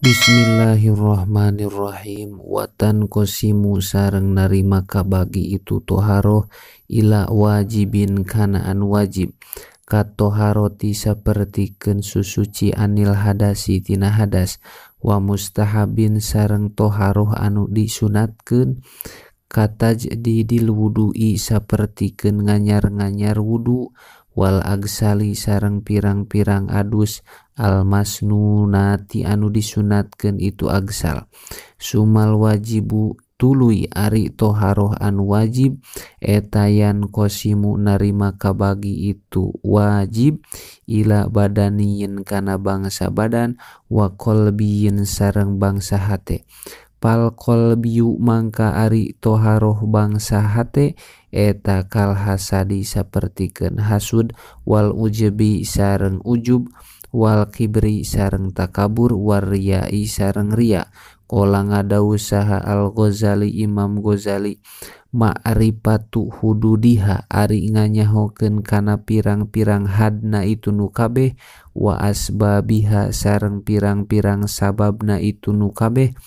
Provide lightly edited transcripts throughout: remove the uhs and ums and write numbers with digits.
Bismillahirrahmanirrahim. Watan kosimu sareng narima kabagi itu toharoh ila wajibin kanaan wajib. Katoharoti sapertikeun susuci anil hadasi tina hadas. Wa mustahabin sareng toharoh anu disunatkeun. Katajdidil wudu'i sapertikeun nganyar-nganyar wudu. Wal agsali sareng pirang-pirang adus al masnunati anu disunatkeun itu agsal. Sumal wajibu tuluy ari toharoh anu wajib etayan kosimu narima kabagi itu wajib ila badaniyin kana bangsa badan wa qalbiyin sareng bangsa hate. Pal qalbiyu mangka ari toharoh bangsa hate eta kal hasadi sapertikeun hasud wal ujubi sareng ujub wal kibri sareng takabur war riyai sareng riya. Qala ngadawu saha Al-Ghazali Imam Ghazali ma'rifatu hududiha ari nganyahokeun kana pirang-pirang hadna itu nu kabeh wa asbabiha sareng pirang-pirang sababna itu nu kabeh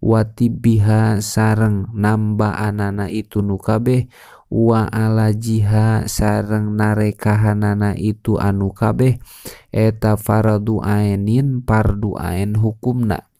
wa tibbiha sareng nambaanana itu nu kabeh wa alajiha sareng narekahanana itu anu kabeh eta fardu ainin pardu ain hukumna.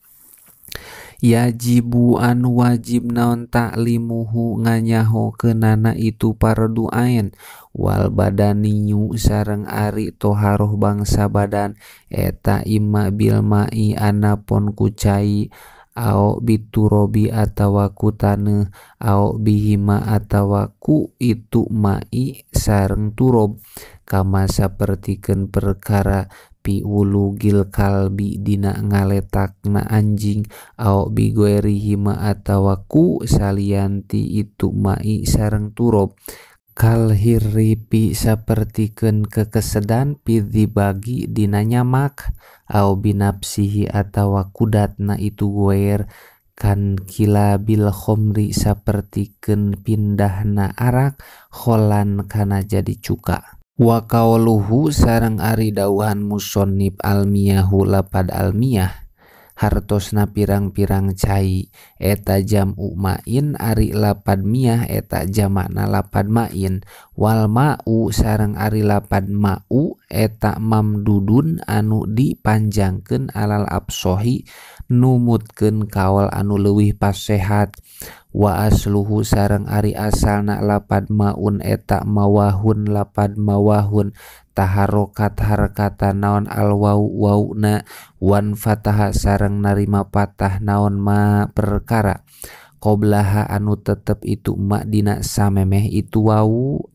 Yajibu anu wajib naon ta'limuhu nganyahokeunana itu pardu ain. Wal badaniyu sareng ari toharoh bangsa badan eta imma bil ma'i anapon kucai au biturobi atawa ku taneuh au bihima atawa ku itu ma'i sareng turob. Kama sapertikeun perkara piulugil kalbi dina ngaletakna anjing au bigoerihima atawa ku salianti itu ma'i sareng turob. Kal hirripi sapertikeun kekesedan pidhi bagi dina nyamak au binapsihi atawa kudatna itu goer kan kilabil khomri sapertikeun pindahna arak kholan kana jadi cuka. Wa qauluhu sareng ari dawuhan musannif almiyahu lapad almiyah hartosna pirang-pirang cai eta jam'u ma'in ari lapad miyah eta jamakna lapad ma'in. Wal ma'u sareng ari lapad ma'u eta mamdudun anu dipanjangkeun alal absohi numutkeun kaol anu leuwih pasehat. Wa asluhu sareng ari asalna lapad maun eta mawahun lapad mawahun taharokat harkata naon al wauna wan fataha sareng narima patah naon ma perkara qoblaha anu tetep itu ma dina samemeh itu wau.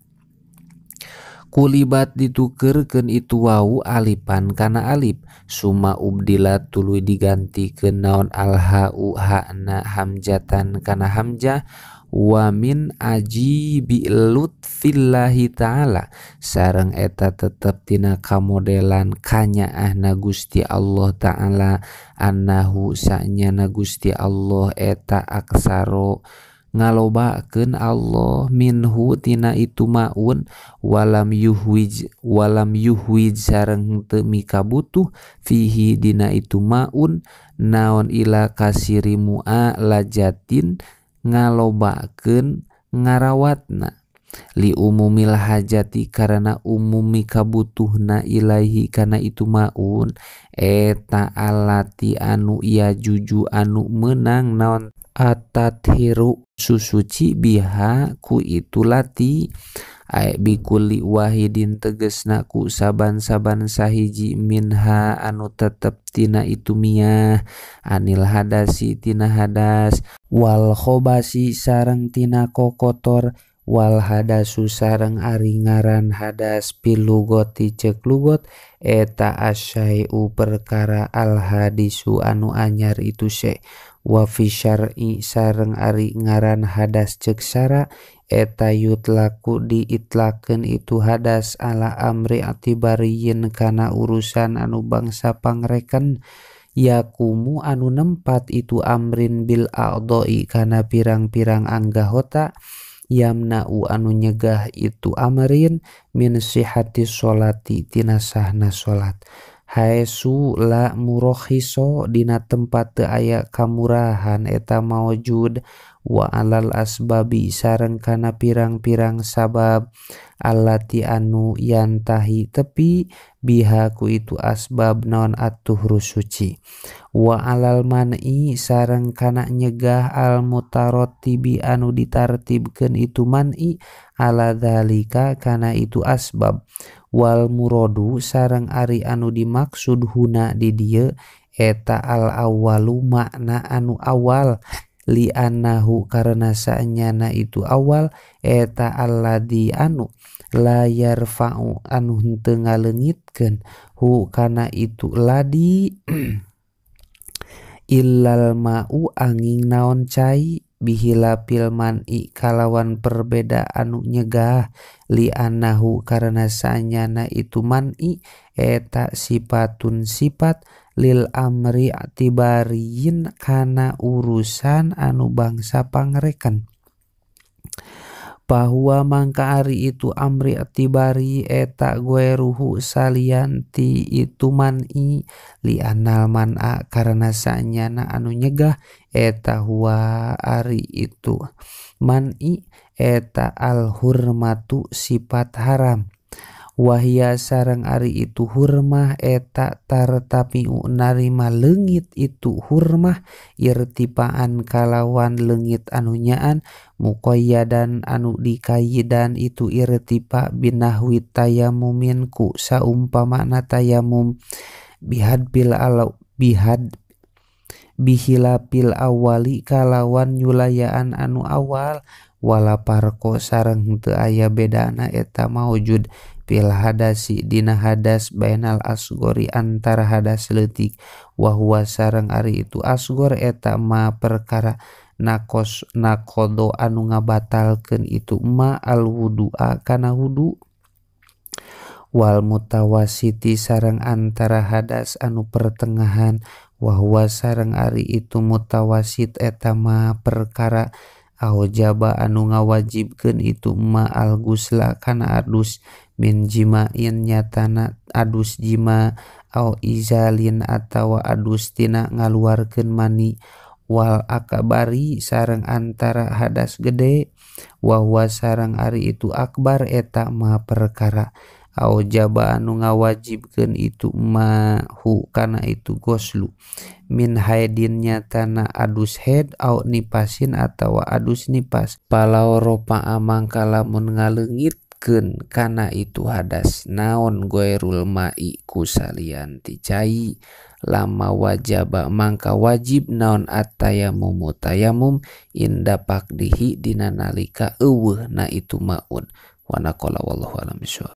Kulibat ditukeurkeun itu wau alipan kana alif summa ubdilat tuluy digantikeun naon alha'u ha'na hamjatan kana hamjah. Wa min ajibi lutfillahi ta'ala sareng eta tetep tina kamodelan kanyaahna Gusti Allah ta'ala annahu sa'nyana Gusti Allah eta aksaro ngalobakeun Allah minhu tina itu maun walam yuhwij sareng teu mikabutuh fihi dina itu maun naon ila kasirimu lajatin ngalobakeun ngarawatna li umumil hajati karena umumi kabutuhna ilaihi kana itu maun eta alati anu ia juju anu menang naon atathiru susuci biha ku itu lati ai bikulli wahidin tegesna ku saban-saban sahiji minha anu tetep tina itu miyah anil hadasi tina hadas wal khobasi sareng tina kokotor wal hadasu sareng ari ngaran hadas pilugoti cek lugot eta asyai'u perkara al hadisu anu anyar itu se. Wa fi syar'i sareng ari ngaran hadas cek syara eta yutlaku diitlakeun itu hadas ala amri atibariyin kana urusan anu bangsa pangreken yakumu anu nempat itu amrin bil a'dha'i kana pirang-pirang anggahota yamna'u anu nyegah itu amrin min sihati sholati tina sahna sholat. haesu la murokhiso dina tempat teu aya kamurahan eta maujud wa alal asbabi sareng kana pirang-pirang sabab allati anu yantahi tepi biha ku itu asbab naon at-tuhru suci wa alal man'i sareng kana nyegah al mutarattibi anu ditartibkeun itu man'i ala dzalika kana itu asbab wal muradu sareng ari anu dimaksud huna di dieu eta al awwalu makna anu awal li annahu karena saenyana itu awal eta alladzi anu la yarfa'u anu henteu ngaleungitkeun hu kana itu ladi illal ma'u angin naon cai bihilapil man'i kalawan perbeda anu nyegah li annahu karena saenyana itu man'i eta sifatun sifat lil amri atibariyin kana urusan anu bangsa pangreken bahwa mangka ari itu amri atibari eta gueruhu salianti itu man'i li anal man'a karena saenyana anu nyegah eta huwa ari itu man'i eta al hurmatu sifat haram wahia sareng ari itu hurmah eta tartapiu narima leungit itu hurmah irtipaan kalawan leungit anu nyaan muqayyadan anu dikayidan itu irtipa binahwi tayamumin ku saumpamana tayamum bihilapil awali kalawan nyulayaan anu awal wala parko sareng teu aya bedana eta maujud fil hadasi dina hadas bainal asgori antara hadas leutik wa huwa sareng ari itu asgor eta ma perkara nakodo anu ngabatalkeun itu ma al wudu'a kana wudu wal mutawasiti sareng antara hadas anu pertengahan wa huwa sareng ari itu mutawasit eta ma perkara aujaba anu ngawajibkeun itu ma al gusla kana adus min jimain nyatana adus jima au izalin atawa adus tina ngaluarkeun mani wal akbari sareng antara hadas gede wa huwa sareng ari itu akbar eta ma perkara aujaba anu ngawajibkeun itu ma hu kana itu goslu min haidin nyatana adus haid au nipasin atawa adus nipas palawropa amangka lamun ngaleungitkeun kana itu hadas naon goerul ma'i kusalian ticai lama wajaba mangka wajib naon at-tayamum tayamum inda pakdihi dina nalika eueuh na itu maun wa naqala wallahu a'lam bishawab.